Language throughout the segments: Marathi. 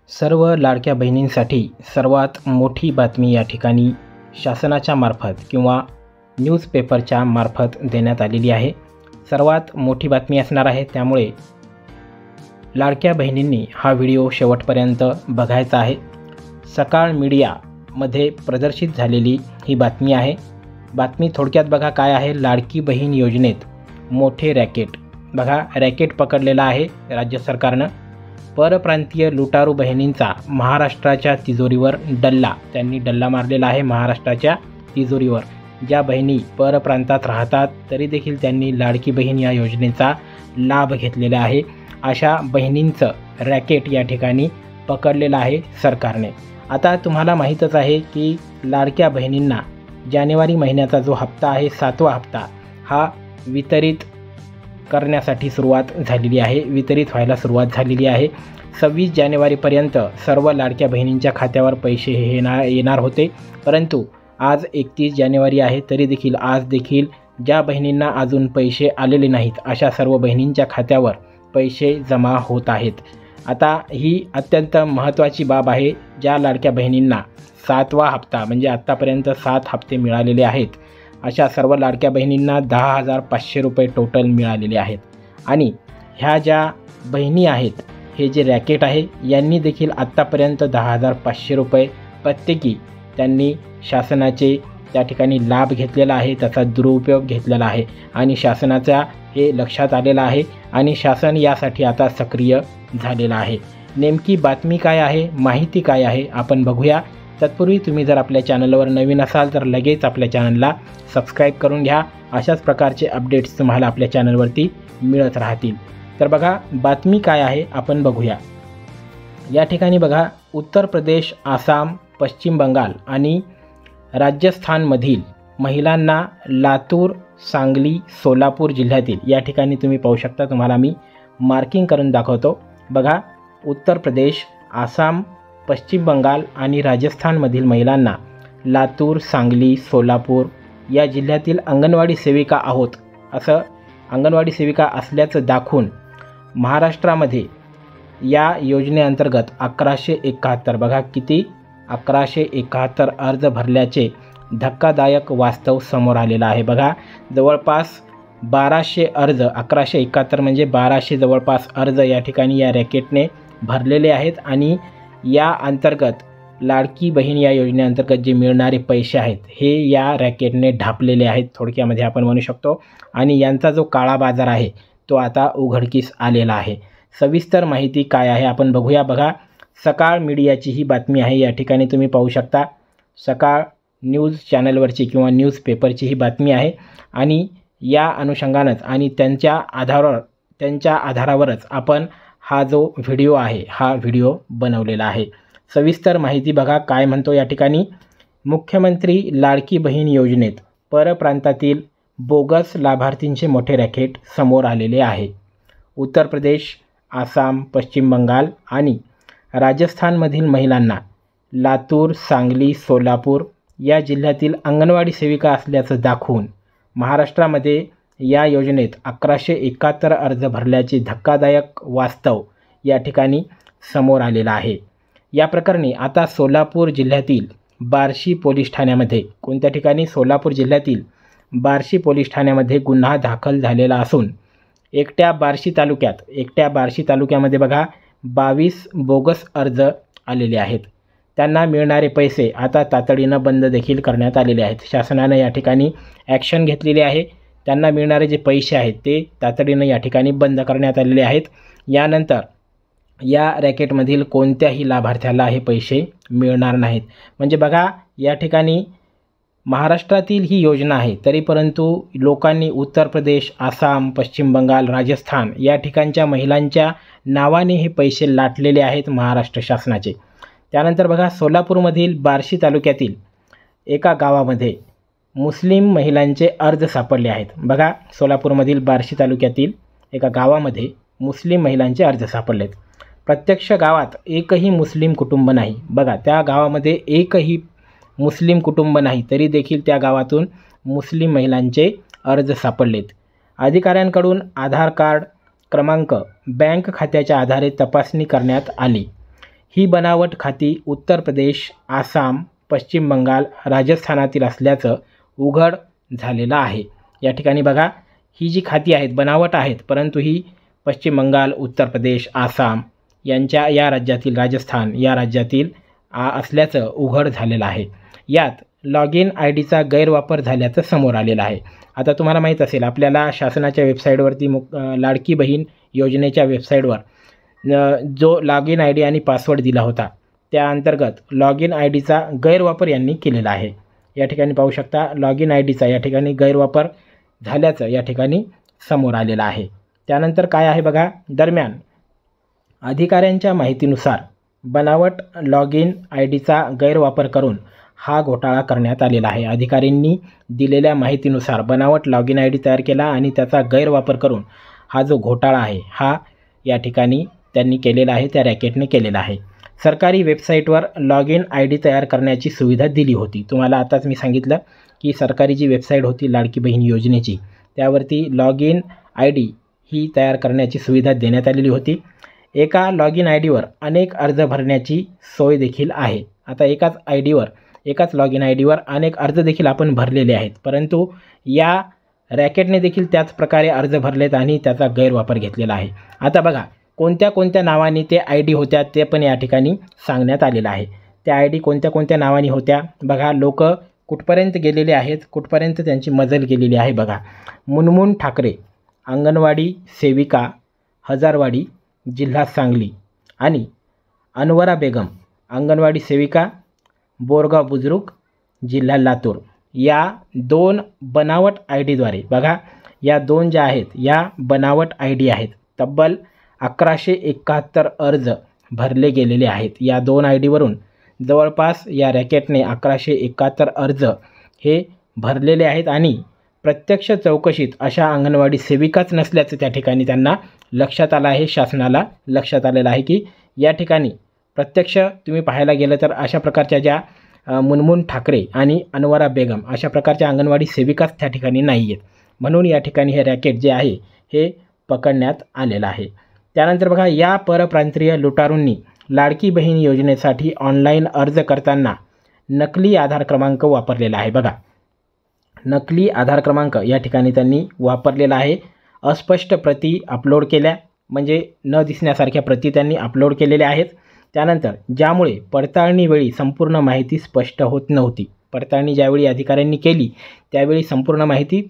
सर्व लाडक्या बहिणींसाठी सर्वात मोठी बातमी या ठिकाणी शासनाच्या मार्फत किंवा न्यूजपेपरच्या मार्फत देण्यात आलेली आहे. सर्वात मोठी बातमी असणार आहे, त्यामुळे लाडक्या बहिणींनी हा व्हिडिओ शेवटपर्यंत बघायचा आहे. सकाळ मीडियामध्ये प्रदर्शित झालेली ही बातमी आहे. बातमी थोडक्यात बघा काय आहे. लाडकी बहीण योजनेत मोठे रॅकेट. बघा, रॅकेट पकडलेला आहे राज्य सरकारनं. परप्रांतीय लुटारू बहिणींचा महाराष्ट्राच्या तिजोरीवर डल्ला. त्यांनी डल्ला मारलेला आहे महाराष्ट्राच्या तिजोरीवर. ज्या बहिणी परप्रांतात राहतात तरी देखील त्यांनी लाडकी बहीण या योजनेचा लाभ घेतलेला आहे. अशा बहिणींचं रॅकेट या ठिकाणी पकडलेलं आहे सरकारने. आता तुम्हाला माहीतच आहे की लाडक्या बहिणींना जानेवारी महिन्याचा जो हप्ता आहे, 7वा हप्ता, हा वितरित करण्यासाठी सुरुवात झालेली आहे. वितरित व्हायला सुरुवात झालेली आहे. 26 जानेवारीपर्यंत सर्व लाडक्या बहिणींच्या खात्यावर पैसे येणार होते, परंतु आज 31 जानेवारी आहे तरी देखील आज देखील ज्या बहिणींना अजून पैसे आलेले नाहीत अशा सर्व बहिणींच्या खात्यावर पैसे जमा होत आहेत. आता ही अत्यंत महत्त्वाची बाब आहे. ज्या लाडक्या बहिणींना 7वा हप्ता म्हणजे आत्तापर्यंत 7 हप्ते मिळालेले आहेत, अशा सर्व लाडक्या बहिणींना 10,500 रुपये टोटल मिळालेले आहेत. आणि ह्या ज्या बहिणी आहेत, हे जे रॅकेट आहे, यांनी देखील आत्तापर्यंत 10,500 रुपये प्रत्येकी त्यांनी शासनाचे त्या ठिकाणी लाभ घेतलेला आहे, त्याचा दुरुपयोग घेतलेला आहे आणि शासनाच्या हे लक्षात आलेलं आहे आणि शासन यासाठी आता सक्रिय झालेलं आहे. नेमकी बातमी काय आहे, माहिती काय आहे, आपण बघूया. तत्पूर्वी तुम्ही जर आपल्या चॅनलवर नवीन असाल तर लगेच आपल्या चॅनलला सबस्क्राईब करून घ्या. अशाच प्रकारचे अपडेट्स तुम्हाला आपल्या चॅनलवरती मिळत राहतील. तर बघा बातमी काय आहे आपण बघूया. या ठिकाणी बघा, उत्तर प्रदेश, आसाम, पश्चिम बंगाल आणि राजस्थानमधील महिलांना लातूर, सांगली, सोलापूर जिल्ह्यातील, या ठिकाणी तुम्ही पाहू शकता, तुम्हाला मी मार्किंग करून दाखवतो. बघा, उत्तर प्रदेश, आसाम, पश्चिम बंगाल आणि राजस्थानमधील महिलांना लातूर, सांगली, सोलापूर या जिल्ह्यातील अंगणवाडी सेविका आहोत असं अंगणवाडी सेविका असल्याचं दाखवून महाराष्ट्रामध्ये या योजनेअंतर्गत 1171, बघा किती, 1171 अर्ज भरल्याचे धक्कादायक वास्तव समोर आलेलं आहे. बघा, जवळपास 1200 अर्ज, 1171 म्हणजे 1200 जवळपास अर्ज या ठिकाणी या रॅकेटने भरलेले आहेत. आणि या अंतर्गत लाडकी बहीण या योजनेअंतर्गत जे मिळणारे पैसे आहेत, हे या रॅकेटने ढापलेले आहेत, थोडक्यामध्ये आपण म्हणू शकतो. आणि यांचा जो काळा बाजार आहे तो आता उघडकीस आलेला आहे. सविस्तर माहिती काय आहे आपण बघूया. बघा, सकाळ मीडियाची ही बातमी आहे. या ठिकाणी तुम्ही पाहू शकता, सकाळ न्यूज चॅनलवरची किंवा न्यूजपेपरची ही बातमी आहे. आणि या अनुषंगानंच आणि त्यांच्या आधारावरच आपण हा जो व्हिडिओ आहे, हा व्हिडिओ बनवलेला आहे. सविस्तर माहिती बघा काय म्हणतो या ठिकाणी. मुख्यमंत्री लाडकी बहीण योजनेत परप्रांतातील बोगस लाभार्थींचे मोठे रॅकेट समोर आलेले आहे. उत्तर प्रदेश, आसाम, पश्चिम बंगाल आणि राजस्थानमधील महिलांना लातूर, सांगली, सोलापूर या जिल्ह्यातील अंगणवाडी सेविका असल्याचं दाखवून महाराष्ट्रामध्ये या योजनेत 1171 अर्ज भरल्याचे धक्कादायक वास्तव या ठिकाणी समोर आलेलं आहे. या प्रकरणी आता सोलापूर जिल्ह्यातील बार्शी पोलीस ठाण्यामध्ये, कोणत्या ठिकाणी, सोलापूर जिल्ह्यातील बार्शी पोलीस ठाण्यामध्ये गुन्हा दाखल झालेला असून एकट्या बार्शी तालुक्यामध्ये बघा 22 बोगस अर्ज आलेले आहेत. त्यांना मिळणारे पैसे आता तातडीनं बंद देखील करण्यात आलेले आहेत. शासनानं या ठिकाणी ॲक्शन घेतलेली आहे. त्यांना मिळणारे जे पैसे आहेत ते तातडीनं या ठिकाणी बंद करण्यात आलेले आहेत. यानंतर या रॅकेटमधील कोणत्याही लाभार्थ्याला हे पैसे मिळणार नाहीत. म्हणजे बघा, या ठिकाणी महाराष्ट्रातील ही योजना आहे, तरी परंतु लोकांनी उत्तर प्रदेश, आसाम, पश्चिम बंगाल, राजस्थान या ठिकाणच्या महिलांच्या नावाने हे पैसे लाटलेले आहेत महाराष्ट्र शासनाचे. त्यानंतर बघा, सोलापूरमधील बार्शी तालुक्यातील एका गावामध्ये मुस्लिम महिलांचे अर्ज सापडले आहेत. बघा, सोलापूरमधील बार्शी तालुक्यातील एका गावामध्ये मुस्लिम महिलांचे अर्ज सापडलेत. प्रत्यक्ष गावात एकही मुस्लिम कुटुंब नाही. बघा, त्या गावामध्ये एकही मुस्लिम कुटुंब नाही, तरी देखील त्या गावातून मुस्लिम महिलांचे अर्ज सापडलेत. अधिकाऱ्यांकडून आधार कार्ड क्रमांक बँक खात्याच्या आधारे तपासणी करण्यात आली. ही बनावट खाती उत्तर प्रदेश, आसाम, पश्चिम बंगाल, राजस्थानातील असल्याचं उघड झालेलं आहे. या ठिकाणी बघा, ही जी खाती आहेत बनावट आहेत, परंतु ही पश्चिम बंगाल, उत्तर प्रदेश, आसाम या राज्यातील, राजस्थान या राज्यातील असल्याचं उघड झालेलं आहे. यात लॉग इन आय डीचा गैरवापर झाल्याचं समोर आलेलं आहे. आता तुम्हाला माहीत असेल, आपल्याला शासनाच्या वेबसाईटवरती लाडकी बहीण योजनेच्या वेबसाईटवर जो लॉग इन आय डी आणि पासवर्ड दिला होता, त्या अंतर्गत लॉग इन आय डीचा गैरवापर यांनी केलेला आहे. या ठिकाणी पाहू शकता, लॉग इन आय डीचा या ठिकाणी गैरवापर झाल्याचं या ठिकाणी समोर आलेलं आहे. त्यानंतर काय आहे बघा, दरम्यान अधिकाऱ्यांच्या माहितीनुसार बनावट लॉग इन आय डीचा गैरवापर करून हा घोटाळा करण्यात आलेला आहे. अधिकाऱ्यांनी दिलेल्या माहितीनुसार बनावट लॉग इन आय डी तयार केला आणि त्याचा गैरवापर करून हा जो घोटाळा आहे हा या ठिकाणी त्यांनी केलेला आहे, त्या रॅकेटने केलेला आहे. सरकारी वेबसाईटवर लॉग इन आय डी तयार करण्याची सुविधा दिली होती. तुम्हाला आताच मी सांगितलं की सरकारी जी वेबसाईट होती लाडकी बहीण योजनेची, त्यावरती लॉग इन आय डी ही तयार करण्याची सुविधा देण्यात आलेली होती. एका लॉग इन आय डीवर अनेक अर्ज भरण्याची सोय देखील आहे. आता एकाच लॉग इन आय डीवर अनेक अर्ज देखील आपण भरलेले आहेत, परंतु या रॅकेटने देखील त्याच प्रकारे अर्ज भरलेत आणि त्याचा गैरवापर घेतलेला आहे. आता बघा, कोणत्या कोणत्या नावाने ते आय डी होत्या ते पण या ठिकाणी सांगण्यात आलेलं आहे. त्या आय डी कोणत्या कोणत्या नावाने होत्या बघा, लोक कुठपर्यंत गेलेले आहेत, कुठपर्यंत त्यांची मजल गेलेली आहे बघा. मुनमुन ठाकरे, अंगणवाडी सेविका, हजारवाडी, जिल्हा सांगली, आणि अनवरा बेगम, अंगणवाडी सेविका, बोरगाव बुजुर्ग, जिल्हा लातूर, या 2 बनावट आय डीद्वारे बघा, या 2 ज्या आहेत या बनावट आय डी आहेत. तब्बल 1171 अर्ज भरले गेलेले आहेत. या 2 आय डीवरून जवळपास या रॅकेटने 1171 अर्ज हे भरलेले आहेत आणि प्रत्यक्ष चौकशीत अशा अंगणवाडी सेविकाच नसल्याचं त्या ठिकाणी त्यांना लक्षात आलं आहे. शासनाला लक्षात आलेलं आहे की या ठिकाणी प्रत्यक्ष तुम्ही पाहायला गेलं तर अशा प्रकारच्या ज्या मुनमुन ठाकरे आणि अनवरा बेगम अशा प्रकारच्या अंगणवाडी सेविकाच त्या ठिकाणी नाही आहेत. म्हणून या ठिकाणी हे रॅकेट जे आहे हे पकडण्यात आलेलं आहे. त्यानंतर बघा, या परप्रांतीय लुटारूंनी लाडकी बहीण योजनेसाठी ऑनलाईन अर्ज करताना नकली आधार क्रमांक वापरलेला आहे. बघा, नकली आधार क्रमांक या ठिकाणी त्यांनी वापरलेला आहे. अस्पष्ट प्रती अपलोड केल्या, म्हणजे न दिसण्यासारख्या प्रती त्यांनी अपलोड केलेल्या आहेत. त्यानंतर ज्यामुळे पडताळणीवेळी संपूर्ण माहिती स्पष्ट होत नव्हती. पडताळणी ज्यावेळी अधिकाऱ्यांनी केली त्यावेळी संपूर्ण माहिती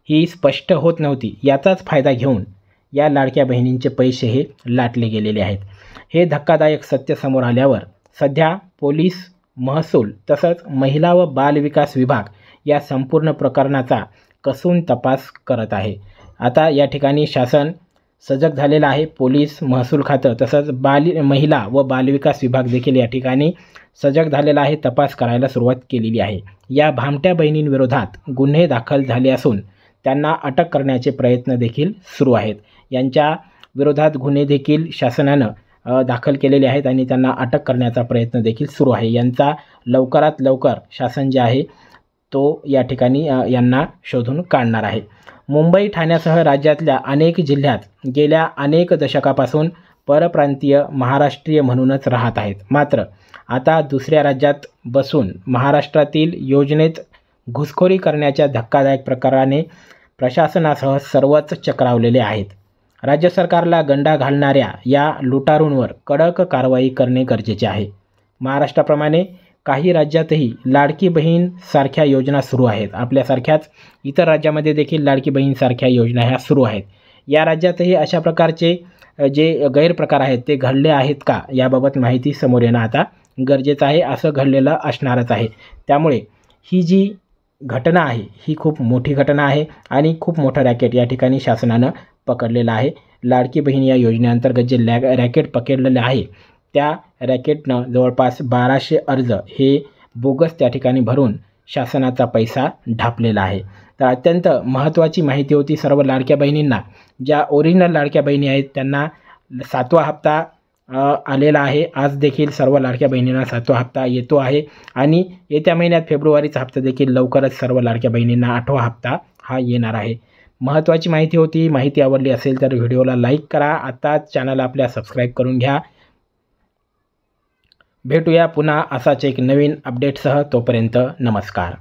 ही स्पष्ट होत नव्हती. याचाच फायदा घेऊन या लाडक्या बहिणींचे पैसे हे लाटले गेलेले आहेत. हे धक्कादायक सत्य समोर आल्यावर सध्या पोलीस, महसूल तसंच महिला व बालविकास विभाग या संपूर्ण प्रकरणाचा कसून तपास करत आहे. आता या ठिकाणी शासन सजग झालेलं आहे. पोलीस, महसूल खातं तसंच महिला व बालविकास विभाग देखील या ठिकाणी सजग झालेला आहे. तपास करायला सुरुवात केलेली आहे. या भामट्या बहिणींविरोधात गुन्हे दाखल झाले असून त्यांना अटक करण्याचे प्रयत्न देखील सुरू आहेत. यांच्या विरोधात गुन्हे देखील शासनानं दाखल केलेले आहेत आणि त्यांना अटक करण्याचा प्रयत्न देखील सुरू आहे. यांचा लवकरात लवकर शासन जे आहे तो या ठिकाणी यांना शोधून काढणार आहे. मुंबई, ठाण्यासह राज्यातल्या अनेक जिल्ह्यात गेल्या अनेक दशकापासून परप्रांतीय महाराष्ट्रीय म्हणूनच राहत आहेत. मात्र आता दुसऱ्या राज्यात बसून महाराष्ट्रातील योजनेत घुसखोरी करण्याच्या धक्कादायक प्रकाराने प्रशासनासह सर्वच चक्रावलेले आहेत. राज्य सरकारला गंडा घालणाऱ्या या लुटारूंवर कडक कारवाई करणे गरजेचे आहे. महाराष्ट्राप्रमाणे काही राज्यातही लाडकी बहीण सारख्या योजना सुरू आहेत. आपल्यासारख्याच इतर राज्यामध्ये देखील लाडकी बहीण सारख्या योजना ह्या सुरू आहेत. या राज्यातही अशा प्रकारचे जे गैरप्रकार आहेत ते घडले आहेत का याबाबत माहिती समोर येणं आता गरजेचं आहे. असं घडलेलं असणारच आहे. त्यामुळे ही जी घटना आहे ही खूप मोठी घटना आहे आणि खूप मोठं रॅकेट या ठिकाणी शासनानं पकडलेलं आहे. लाडकी बहीण या योजनेअंतर्गत जे रॅकेट पकडलेलं आहे त्या रॅकेटनं जवळपास 1200 अर्ज हे बोगस त्या ठिकाणी भरून शासनाचा पैसा ढापलेला आहे. तर अत्यंत महत्त्वाची माहिती होती सर्व लाडक्या बहिणींना. ज्या ओरिजिनल लाडक्या बहिणी आहेत त्यांना 7वा हप्ता आलेला आहे. आज देखील सर्व लाडक्या बहिणींना 7वा हप्ता येतो आहे आणि येत्या महिन्यात फेब्रुवारीचा हप्ता देखील लवकरच सर्व लाडक्या बहिणींना 8वा हप्ता हा येणार आहे. महत्त्वाची माहिती होती. माहिती आवडली असेल तर व्हिडिओला लाईक करा. आताच चॅनल आपल्या सबस्क्राईब करून घ्या. भेटूया पुन्हा असाच एक नवीन अपडेटसह. तोपर्यंत नमस्कार.